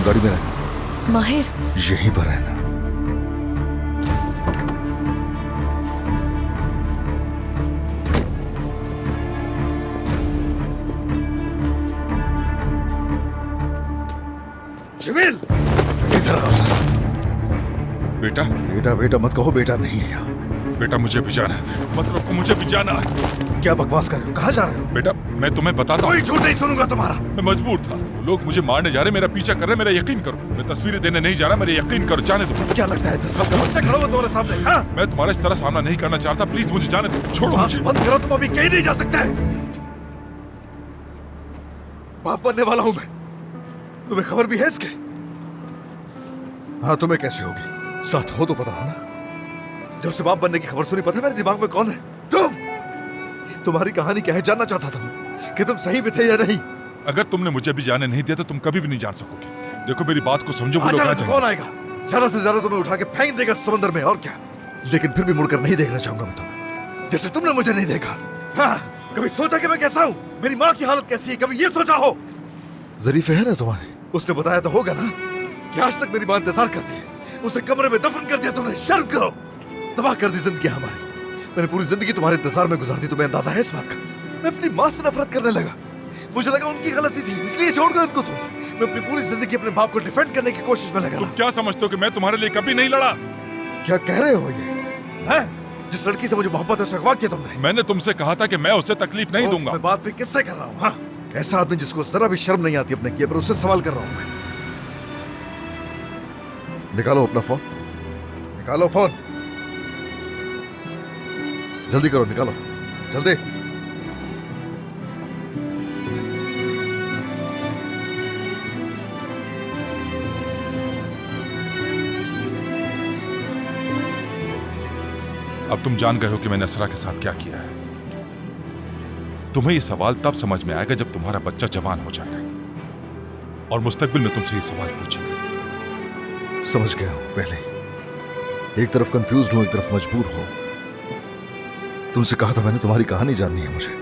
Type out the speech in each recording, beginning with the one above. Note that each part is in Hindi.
गाड़ी में रहना। माहिर, यहीं पर रहना। जमील, इधर आओ सर। बेटा बेटा बेटा मत कहो, बेटा नहीं है यहाँ। बेटा मुझे भी जाना है, मत रोको, मुझे भी जाना है। क्या बकवास कर रहे हो? कहाँ जा रहे हो? बेटा मैं तुम्हें बताता हूँ। कोई झूठ नहीं सुनूंगा तुम्हारा। मैं मजबूर था, वो लोग मुझे मारने जा रहे, मेरा पीछा कर रहे, मेरा यकीन करो। मैं तस्वीरें देने नहीं जा रहा, मेरा यकीन करो, जाने दो। क्या लगता है 10 साल का बच्चा खड़ा हुआ तुम्हारे सामने? हाँ? मैं तुम्हारा इस तरह सामना नहीं करना चाहता, प्लीज मुझे जाने दो, छोड़ो मुझे। बंद करो, तुम अभी कहीं नहीं जा सकते। बाप बनने वाला हूं मैं, तुम्हें खबर भी है इसके? हाँ, तुम्हें कैसे होगी? साथ हो तो पता हो ना। जब से बाप बनने की खबर सुनी, पता है मेरे दिमाग में कौन है? तुम्हारी कहानी क्या है जानना चाहता था मैं, कि तुम सही भी थे या नहीं। अगर तुमने मुझे भी जाने नहीं दिया तो तुम कभी भी नहीं जान सकोगे। देखो मेरी बात को समझो। कौन आएगा? ज्यादा से ज्यादा तुम्हें उठा के फेंक देगा समंदर में, और क्या। लेकिन फिर भी मुड़कर नहीं देखना चाहूंगा मैं तुम्हें, जैसे तुमने मुझे नहीं देखा। हाँ, कभी सोचा कि मैं कैसा हूँ, मेरी माँ की हालत कैसी है? कभी ये सोचा हो? जरीफे है ना तुम्हारे, उसने बताया तो होगा ना कि आज तक मेरी माँ इंतजार करती है। उसे कमरे में दफन कर दिया तुमने। शर्म करो। तबाह कर दी जिंदगी हमारी। मैंने पूरी जिंदगी तुम्हारे इंतजार में गुजार दी, तुम्हें अंदाजा है इस बात का? मैं अपनी माँ से नफरत करने लगा। मुझे लगा उनकी गलती थी, इसलिए छोड़ गया उनको। मैं अपनी पूरी जिंदगी अपने बाप को डिफेंड करने की कोशिश में लगा। तुम क्या समझते हो कि मैं तुम्हारे लिए कभी नहीं लड़ा? क्या कह रहे हो ये? हैं? जिस लड़की से मुझे मोहब्बत है उसे अगवा किया तुमने। मैंने तुमसे कहा था कि मैं उसे तकलीफ नहीं दूंगा। मैं बात भी किससे कर रहा हूँ? हाँ? ऐसा आदमी जिसको जरा भी शर्म नहीं आती अपने किए पर, उससे सवाल कर रहा हूँ मैं। निकालो अपना फोन, निकालो फोन, जल्दी करो, निकालो जल्दी। अब तुम जान गए हो कि मैंने असरा के साथ क्या किया है। तुम्हें ये सवाल तब समझ में आएगा जब तुम्हारा बच्चा जवान हो जाएगा और मुस्तकबिल में तुमसे ये सवाल पूछेगा। समझ गया हूं पहले ही। एक तरफ कंफ्यूज हूं, एक तरफ मजबूर हो। तुमसे कहा था मैंने, तुम्हारी कहानी जाननी है मुझे।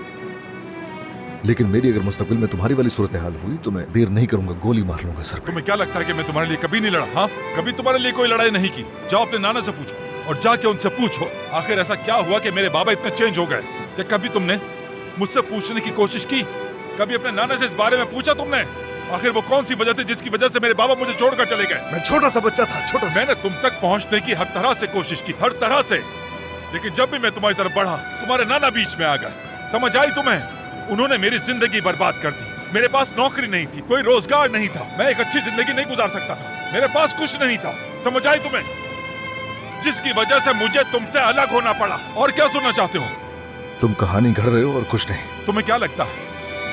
लेकिन मेरी अगर मुस्तकबिल में तुम्हारी वाली सूरत हाल हुई तो मैं देर नहीं करूंगा, गोली मार लूंगा सर पे। तुम्हें क्या लगता है कि मैं तुम्हारे लिए कभी नहीं लड़ा? हाँ, कभी तुम्हारे लिए कोई लड़ाई नहीं की। जाओ अपने नाना से पूछो, और जाके उनसे पूछो आखिर ऐसा क्या हुआ कि मेरे बाबा इतने चेंज हो गए। क्या कभी तुमने मुझसे पूछने की कोशिश की? कभी अपने नाना से इस बारे में पूछा तुमने? आखिर वो कौन सी वजह थी जिसकी वजह से मेरे बाबा मुझे छोड़कर चले गए? मैं छोटा सा बच्चा था, छोटा सा। मैंने तुम तक पहुंचने की हर तरह से कोशिश की, हर तरह से। लेकिन जब भी मैं तुम्हारी तरफ बढ़ा, तुम्हारे नाना बीच में आ गए। समझ आई तुम्हें? उन्होंने मेरी जिंदगी बर्बाद कर दी। मेरे पास नौकरी नहीं थी, कोई रोजगार नहीं था, मैं एक अच्छी जिंदगी नहीं गुजार सकता था, मेरे पास कुछ नहीं था। समझ आई तुम्हें? जिसकी वजह से मुझे तुमसे अलग होना पड़ा। और क्या सुनना चाहते हो? तुम कहानी गढ़ रहे हो और कुछ नहीं। तुम्हें क्या लगता है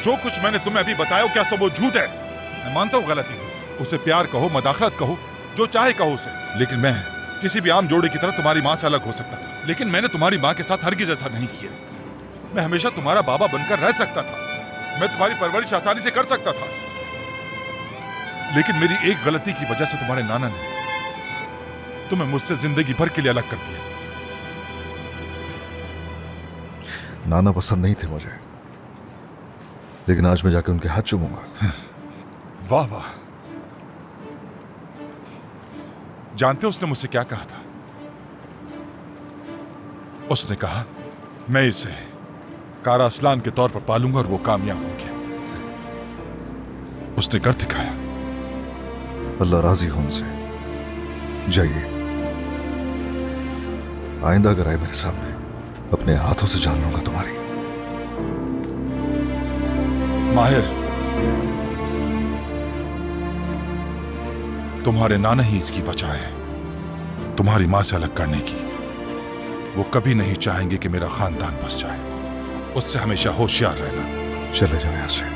जो कुछ मैंने तुम्हें अभी बताया क्या सब वो झूठ है? मैं मानता हूँ गलती है, उसे प्यार कहो, मदाखलत कहो, जो चाहे कहो उसे। लेकिन मैं किसी भी आम जोड़े की तरह तुम्हारी माँ से अलग हो सकता था, लेकिन मैंने तुम्हारी माँ के साथ हरगिज ऐसा नहीं किया। मैं हमेशा तुम्हारा बाबा बनकर रह सकता था, मैं तुम्हारी परवरिश आसानी से कर सकता था। लेकिन मेरी एक गलती की वजह से तुम्हारे नाना ने तुम्हें मुझसे जिंदगी भर के लिए अलग कर दिया। नाना पसंद नहीं थे मुझे, लेकिन आज मैं जाके उनके हाथ चूमूंगा। वाह वाह। जानते हो उसने मुझसे क्या कहा था? उसने कहा मैं इसे कारा असलान के तौर पर पालूंगा और वो कामयाब हो गया। उसने कर दिखाया। अल्लाह राजी हो उनसे। जाइए, आइंदा अगर आए मेरे सामने, अपने हाथों से जान लूंगा तुम्हारी। माहिर, तुम्हारे नाना ही इसकी वजह है, तुम्हारी मां से अलग करने की। वो कभी नहीं चाहेंगे कि मेरा खानदान बस जाए। उससे हमेशा होशियार रहना। चले जाओ यहां से।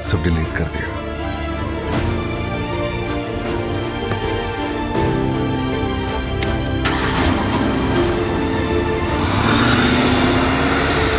सब डिलीट कर दिया।